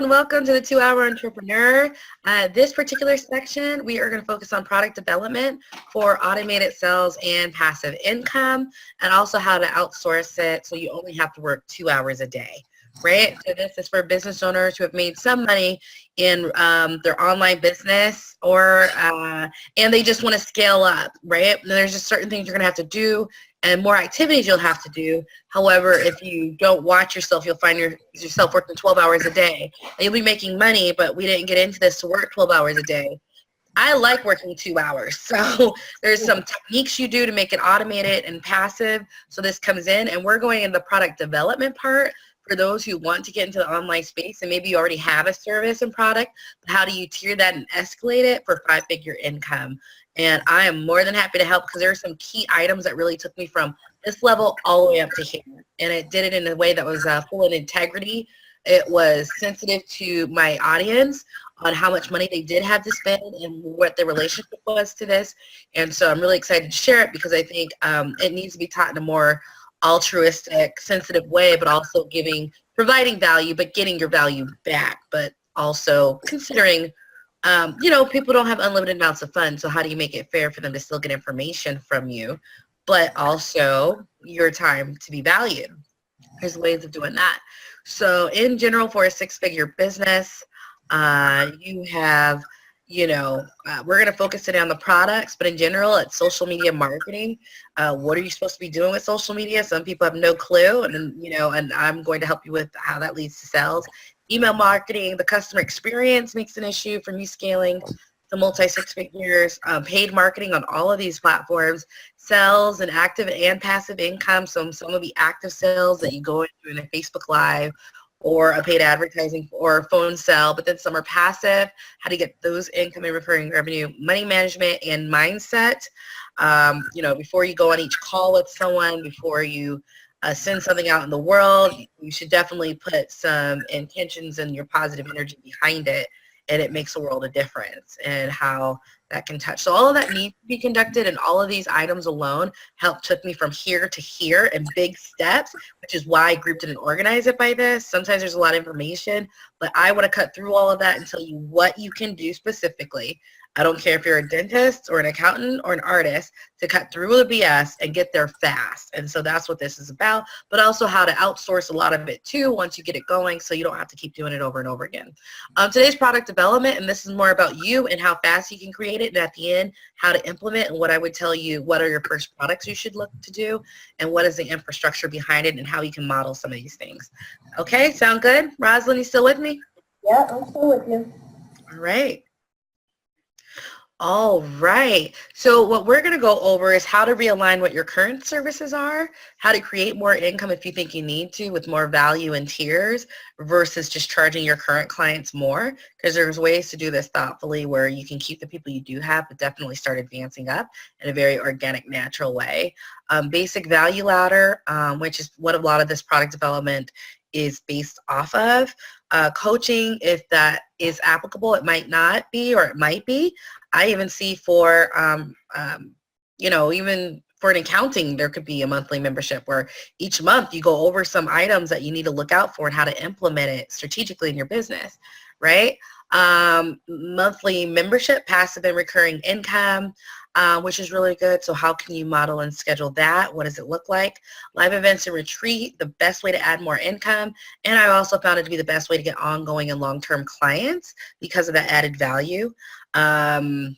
and welcome to the 2-Hour Entrepreneur. This particular section, we are going to focus on product development for automated sales and passive income, and also how to outsource it so you only have to work 2 hours a day, right? So this is for business owners who have made some money in their online business and they just want to scale up, right? And there's just certain things you're going to have to do and more activities you'll have to do. However, if you don't watch yourself, you'll find yourself working 12 hours a day. And you'll be making money, but we didn't get into this to work 12 hours a day. I like working 2 hours. So there's some techniques you do to make it automated and passive. So this comes in, and we're going in the product development part for those who want to get into the online space, and maybe you already have a service and product, but how do you tier that and escalate it for 5-figure income? And I am more than happy to help because there are some key items that really took me from this level all the way up to here. And it did it in a way that was full of integrity. It was sensitive to my audience on how much money they did have to spend and what their relationship was to this. And so I'm really excited to share it because I think it needs to be taught in a more altruistic, sensitive way, but also providing value, but getting your value back, but also considering people don't have unlimited amounts of funds, so how do you make it fair for them to still get information from you, but also your time to be valued? There's ways of doing that. So in general, for a 6-figure business, you have, we're going to focus today on the products, but in general, it's social media marketing. What are you supposed to be doing with social media? Some people have no clue, and I'm going to help you with how that leads to sales. Email marketing, the customer experience makes an issue for me scaling to multi-6 figures. Paid marketing on all of these platforms, sales and active and passive income. So some of the active sales that you go into in a Facebook Live or a paid advertising or a phone sell, but then some are passive. How to get those income and recurring revenue, money management and mindset. Before you go on each call with someone, before you send something out in the world, you should definitely put some intentions and your positive energy behind it, and it makes a world of difference and how that can touch. So all of that needs to be conducted, and all of these items alone took me from here to here in big steps, which is why I grouped it and organized it by this. Sometimes there's a lot of information, but I want to cut through all of that and tell you what you can do specifically. I don't care if you're a dentist or an accountant or an artist, to cut through the BS and get there fast. And so that's what this is about, but also how to outsource a lot of it too once you get it going, so you don't have to keep doing it over and over again. Today's product development, and this is more about you and how fast you can create it, and at the end, how to implement, and what I would tell you, what are your first products you should look to do, and what is the infrastructure behind it, and how you can model some of these things. Okay, sound good? Rosalind, you still with me? Yeah, I'm still with you. All right. All right. So what we're going to go over is how to realign what your current services are, how to create more income if you think you need to with more value and tiers versus just charging your current clients more, because there's ways to do this thoughtfully where you can keep the people you do have, but definitely start advancing up in a very organic, natural way. Basic value ladder, which is what a lot of this product development is based off of. Coaching, if that is applicable, it might not be, or it might be. I even see for, even for an accounting, there could be a monthly membership where each month you go over some items that you need to look out for and how to implement it strategically in your business, right? Monthly membership, passive and recurring income, which is really good. So how can you model and schedule that? What does it look like? Live events and retreat, the best way to add more income. And I also found it to be the best way to get ongoing and long-term clients because of that added value. Online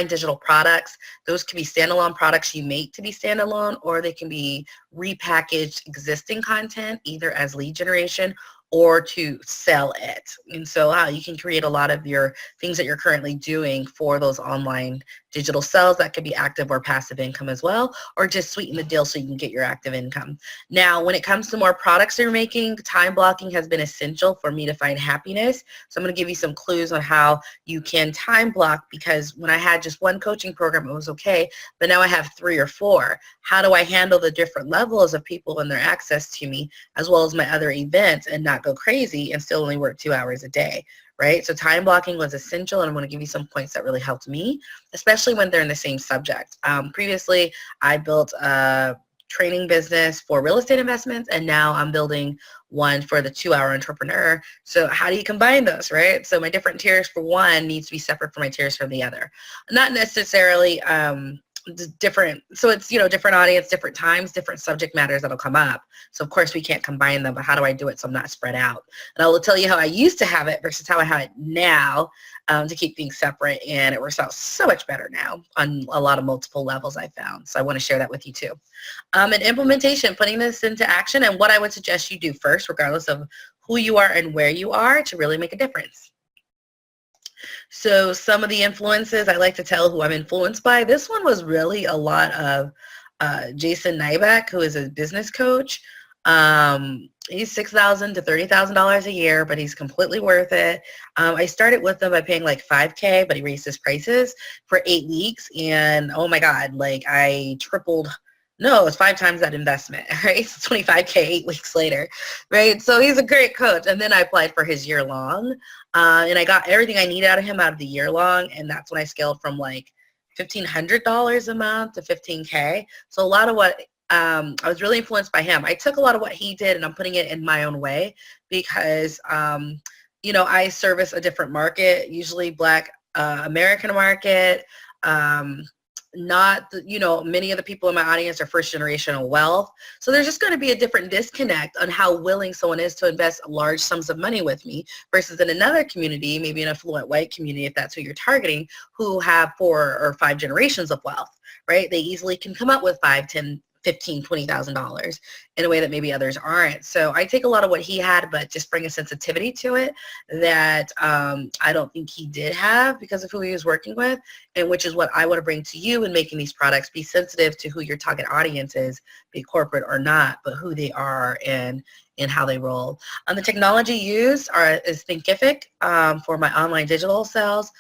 digital products, those can be standalone products you make to be standalone, or they can be repackaged existing content either as lead generation or to sell it. And so you can create a lot of your things that you're currently doing for those online digital sales that could be active or passive income as well, or just sweeten the deal so you can get your active income. Now, when it comes to more products you're making, time blocking has been essential for me to find happiness. So I'm going to give you some clues on how you can time block, because when I had just one coaching program, it was okay, but now I have 3 or 4. How do I handle the different levels of people and their access to me, as well as my other events, and not go crazy and still only work 2 hours a day, right? So time blocking was essential, and I'm going to give you some points that really helped me, especially when they're in the same subject. Previously, I built a training business for real estate investments, and now I'm building one for the 2-hour entrepreneur. So how do you combine those, right? So my different tiers for one needs to be separate from my tiers for the other. Not necessarily different. So it's, different audience, different times, different subject matters that'll come up. So of course we can't combine them, but how do I do it so I'm not spread out? And I will tell you how I used to have it versus how I have it now, to keep things separate, and it works out so much better now on a lot of multiple levels I found. So I want to share that with you too. And implementation, putting this into action, and what I would suggest you do first, regardless of who you are and where you are, to really make a difference. So some of the influences I like to tell who I'm influenced by, this one was really a lot of Jason Nybeck, who is a business coach. He's $6,000 to $30,000 a year, but he's completely worth it. I started with him by paying like $5K, but he raised his prices for 8 weeks. And oh my God, like I tripled. No, it's 5 times that investment, right? It's 25K 8 weeks later, right? So he's a great coach. And then I applied for his year long, and I got everything I need out of him out of the year long. And that's when I scaled from like $1,500 a month to 15K. So a lot of what I was really influenced by him. I took a lot of what he did and I'm putting it in my own way because, I service a different market, usually Black American market. Not, many of the people in my audience are first generational wealth. So there's just going to be a different disconnect on how willing someone is to invest large sums of money with me versus in another community, maybe an affluent white community, if that's who you're targeting, who have 4 or 5 generations of wealth, right? They easily can come up with $5, $10, $15,000, $20,000 in a way that maybe others aren't. So I take a lot of what he had, but just bring a sensitivity to it that I don't think he did have because of who he was working with, and which is what I want to bring to you in making these products. Be sensitive to who your target audience is, be corporate or not, but who they are and how they roll. The technology used is Thinkific for my online digital sales.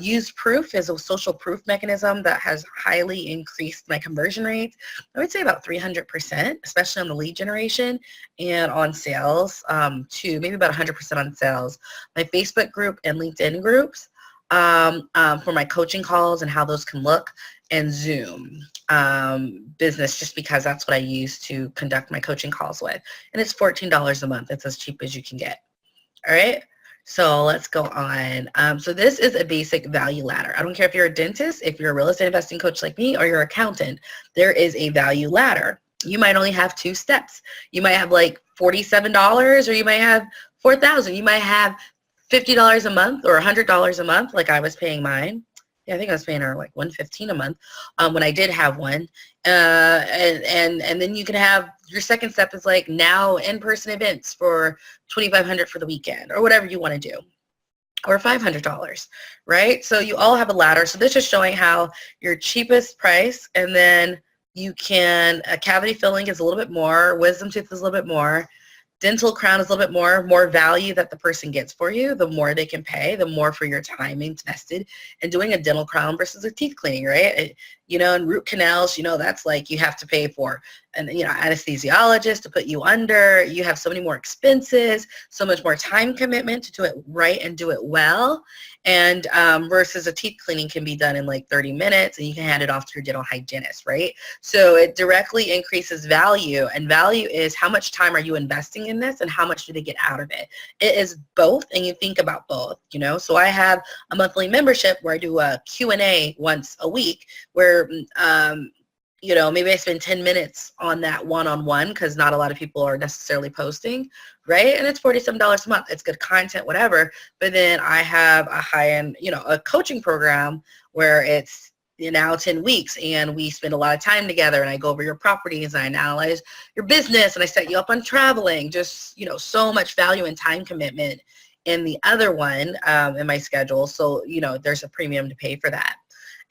Use Proof is a social proof mechanism that has highly increased my conversion rates. I would say about 300%, especially on the lead generation and on sales, to maybe about 100% on sales. My Facebook group and LinkedIn groups for my coaching calls and how those can look, and Zoom business, just because that's what I use to conduct my coaching calls with. And it's $14 a month. It's as cheap as you can get. All right. So let's go on. So this is a basic value ladder. I don't care if you're a dentist, if you're a real estate investing coach like me, or you're an accountant, there is a value ladder. You might only have 2 steps. You might have like $47, or you might have $4,000. You might have $50 a month or $100 a month, like I was paying mine. Yeah, I think I was paying her like $115 a month when I did have one. And then you can have your second step is like now in-person events for $2,500 for the weekend, or whatever you want to do, or $500, right? So you all have a ladder. So this is showing how your cheapest price, and then you can, cavity filling is a little bit more, wisdom tooth is a little bit more, dental crown is a little bit more value that the person gets for you, the more they can pay, the more for your time invested in doing a dental crown versus a teeth cleaning, right? And root canals, that's like you have to pay for an anesthesiologist to put you under. You have so many more expenses, so much more time commitment to do it right and do it well. And versus a teeth cleaning can be done in like 30 minutes and you can hand it off to your dental hygienist, right? So it directly increases value, and value is how much time are you investing in this and how much do they get out of it? It is both, and you think about both, So I have a monthly membership where I do a Q&A once a week where maybe I spend 10 minutes on that one-on-one because not a lot of people are necessarily posting, right? And it's $47 a month. It's good content, whatever. But then I have a high-end, a coaching program where it's now 10 weeks and we spend a lot of time together, and I go over your properties and I analyze your business and I set you up on traveling, just, so much value and time commitment in the other one in my schedule. So, there's a premium to pay for that.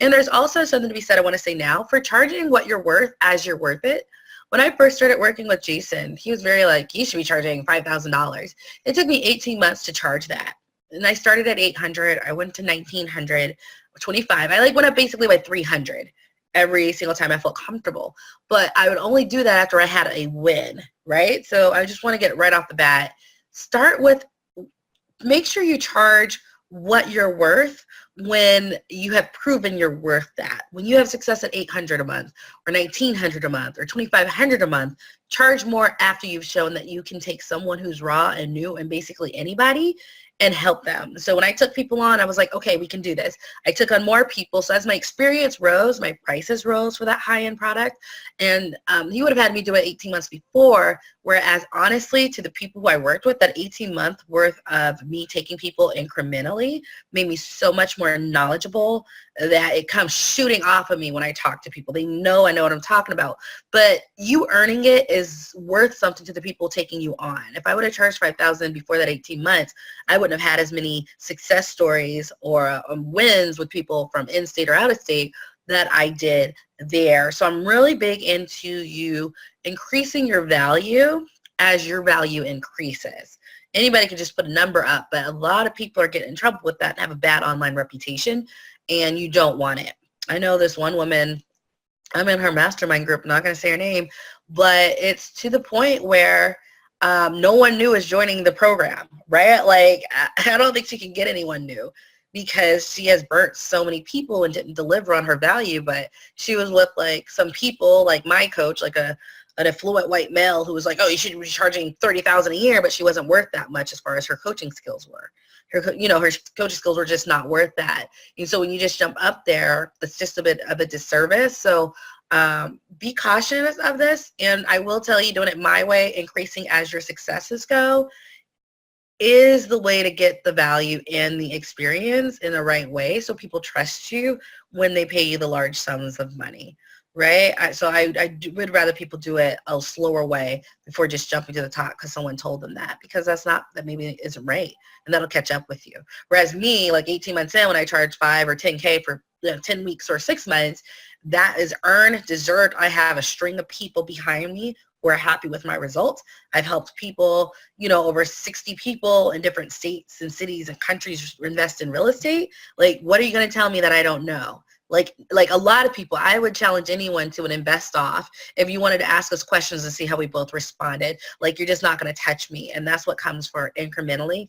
And there's also something to be said, I want to say now, for charging what you're worth as you're worth it. When I first started working with Jason, he was very like, you should be charging $5,000. It took me 18 months to charge that. And I started at 800. I went to 1900, 25. I went up basically by 300 every single time I felt comfortable. But I would only do that after I had a win, right? So I just want to get right off the bat. Start with, make sure you charge what you're worth when you have proven you're worth that. When you have success at $800 a month or $1,900 a month or $2,500 a month, charge more after you've shown that you can take someone who's raw and new and basically anybody and help them. So when I took people on, I was like, okay, we can do this. I took on more people. So as my experience rose, my prices rose for that high-end product. And he would have had me do it 18 months before, whereas honestly, to the people who I worked with, that 18-month worth of me taking people incrementally made me so much more knowledgeable that it comes shooting off of me when I talk to people. They know I know what I'm talking about. But you earning it is worth something to the people taking you on. If I would have charged $5,000 before that 18 months, I wouldn't have had as many success stories or wins with people from in-state or out-of-state that I did there. So I'm really big into you increasing your value as your value increases. Anybody can just put a number up, but a lot of people are getting in trouble with that and have a bad online reputation, and you don't want it. I know this one woman, I'm in her mastermind group, not going to say her name, but it's to the point where no one new is joining the program, right? Like, I don't think she can get anyone new because she has burnt so many people and didn't deliver on her value. But she was with like some people, like my coach, like an affluent white male who was like, oh, you should be charging $30,000 a year, but she wasn't worth that much as far as her coaching skills were. Her coaching skills were just not worth that. And so when you just jump up there, it's just a bit of a disservice. So be cautious of this. And I will tell you, doing it my way, increasing as your successes go, is the way to get the value and the experience in the right way so people trust you when they pay you the large sums of money, right? I would rather people do it a slower way before just jumping to the top because someone told them that, because that maybe isn't right, and that'll catch up with you. Whereas me, like 18 months in, when I charge 5 or 10K for 10 weeks or 6 months, that is earned, deserved. I have a string of people behind me who are happy with my results. I've helped people, over 60 people in different states and cities and countries invest in real estate. Like, what are you going to tell me that I don't know? Like a lot of people, I would challenge anyone to an invest off if you wanted to ask us questions and see how we both responded. Like, you're just not going to touch me. And that's what comes for incrementally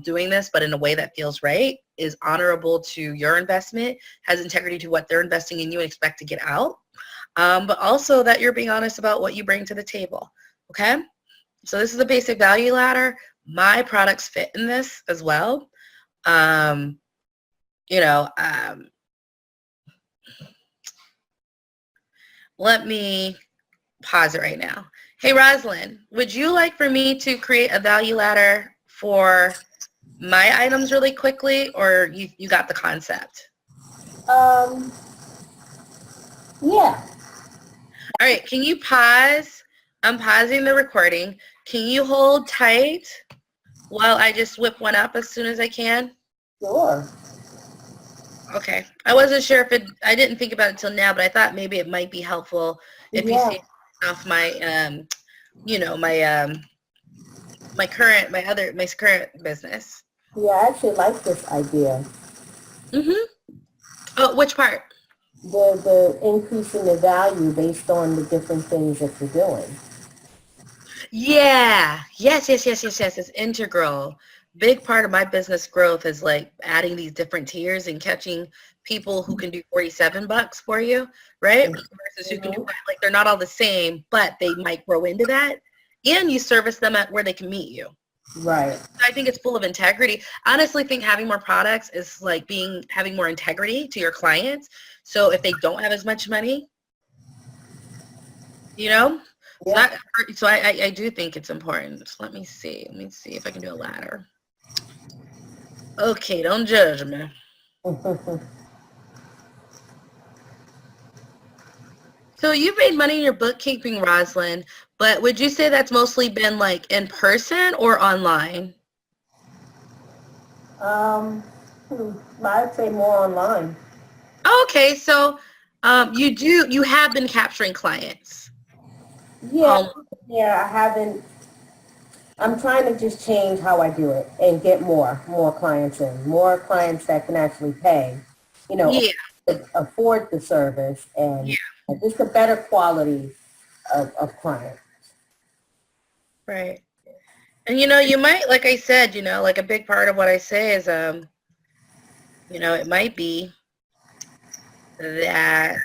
doing this, but in a way that feels right, is honorable to your investment, has integrity to what they're investing in you and expect to get out. But also that you're being honest about what you bring to the table, okay? So this is a basic value ladder. My products fit in this as well. Let me pause it right now. Hey, Rosalind, would you like for me to create a value ladder for my items really quickly, or you got the concept? Yeah. All right, can you pause? I'm pausing the recording. Can you hold tight while I just whip one up as soon as I can? Sure. Okay. I wasn't sure if I didn't think about it until now, but I thought maybe it might be helpful if you see off my, my current business. Yeah, I actually like this idea. Oh, which part? The increasing the value based on the different things that you're doing. Yeah. Yes. It's integral. Big part of my business growth is like adding these different tiers and catching people who can do $47 for you, right? Versus who can do, like, they're not all the same, but they might grow into that. And you service them at where they can meet you. Right. I think it's full of integrity. I honestly think having more products is like having more integrity to your clients. So if they don't have as much money, Yeah. so I do think it's important. So let me see if I can do a ladder. Okay, don't judge me. So you've made money in your bookkeeping, Rosalind, but would you say that's mostly been like in person or online? I'd say more online. Okay, so you have been capturing clients. Yeah. Yeah, I haven't. I'm trying to just change how I do it and get more clients in, more clients that can actually pay, Yeah. afford the service, and Yeah. just a better quality of client. Right. And you might, like I said, like a big part of what I say is You know, it might be that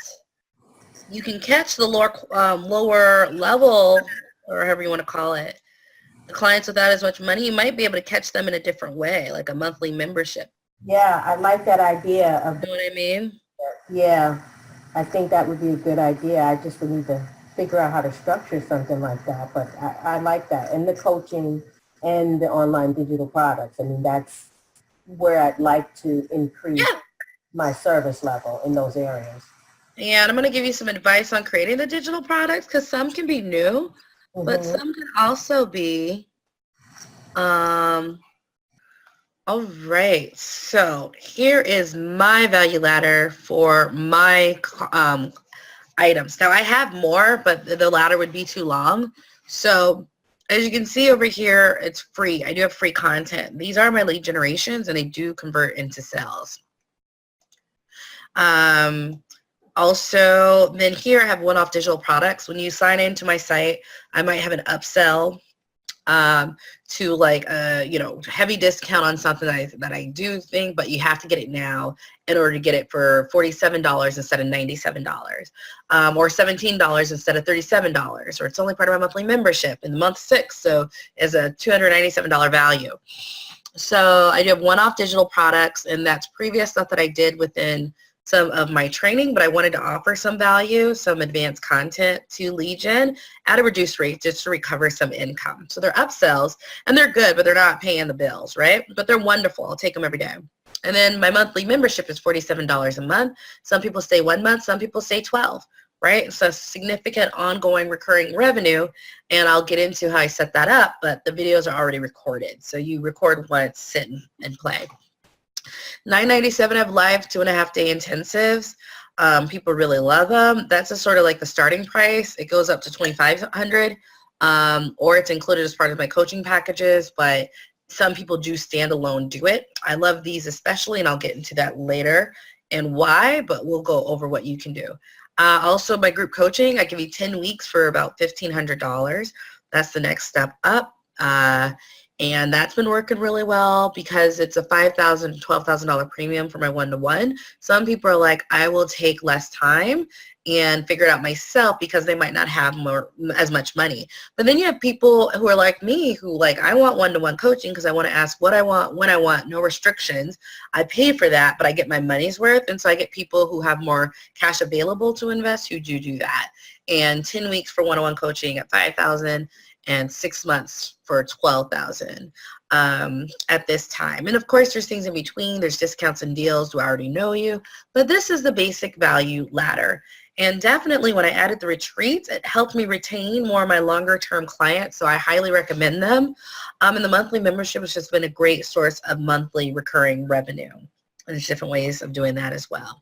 you can catch the lower level, or however you want to call it, the clients without as much money. You might be able to catch them in a different way, like a monthly membership. Yeah, I like that idea of, You know what I mean? yeah, I think that would be a good idea. I just would need to figure out how to structure something like that, but I like that. And the coaching and the online digital products. I mean, that's where I'd like to increase Yeah. my service level in those areas. Yeah, and I'm going to give you some advice on creating the digital products because some can be new, but Mm-hmm. some can also be, all right. So here is my value ladder for my items. Now I have more, but the ladder would be too long. So as you can see over here, it's free. I do have free content. These are my lead generations and they do convert into sales. Also, then here I have one-off digital products. When you sign into my site, I might have an upsell to like a heavy discount on something that I do think, but you have to get it now in order to get it for $47 instead of $97, or $17 instead of $37, or it's only part of my monthly membership in month 6, so it's a $297 value. So I do have one-off digital products, and that's previous stuff that I did within some of my training, but I wanted to offer some value, some advanced content to lead gen at a reduced rate just to recover some income. So they're upsells, and they're good, but they're not paying the bills, right? But they're wonderful. I'll take them every day. And then my monthly membership is $47 a month. Some people stay 1 month, some people stay 12, right? So significant ongoing recurring revenue, and I'll get into how I set that up, but the videos are already recorded. So you record once, sit and play. $9.97 have live 2.5-day intensives. People really love them. That's a sort of like the starting price. It goes up to $2,500, or it's included as part of my coaching packages, but some people do standalone do it. I love these especially, and I'll get into that later and why, but we'll go over what you can do. Also, my group coaching, I give you 10 weeks for about $1,500. That's the next step up. And that's been working really well because it's a $5,000, $12,000 premium for my one-to-one. Some people are like, I will take less time and figure it out myself because they might not have as much money. But then you have people who are like me who like, I want one-to-one coaching because I want to ask what I want, when I want, no restrictions. I pay for that, but I get my money's worth. And so I get people who have more cash available to invest who do that. And 10 weeks for one-on-one coaching at $5,000 and 6 months for $12,000 at this time. And of course, there's things in between. There's discounts and deals. Do I already know you? But this is the basic value ladder. And definitely when I added the retreats, it helped me retain more of my longer term clients. So I highly recommend them. And the monthly membership has just been a great source of monthly recurring revenue. And there's different ways of doing that as well.